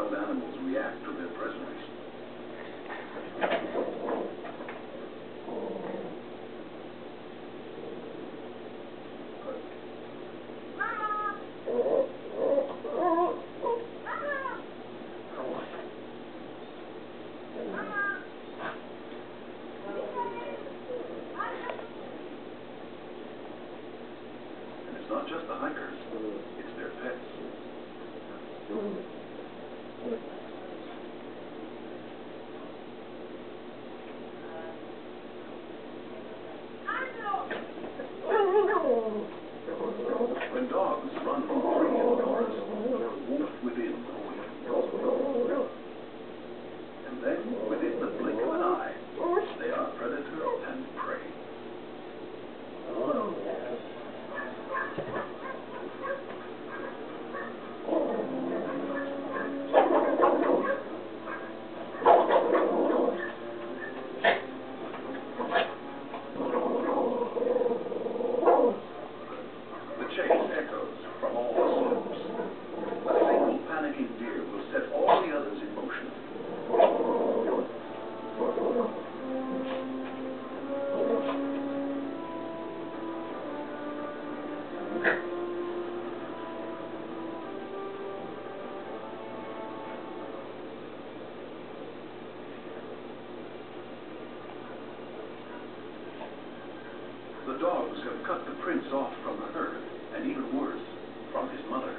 wild animals react to their presence. And it's not just the hikers, it's their pets. When dogs run free in the forest, the wolf within awakens. And then, within the blink of an eye, they are predator and prey. The chase echoes from all the slopes. A single panicking deer will set all the others in motion. The dogs have cut the prince off from the herd, and even worse, from his mother.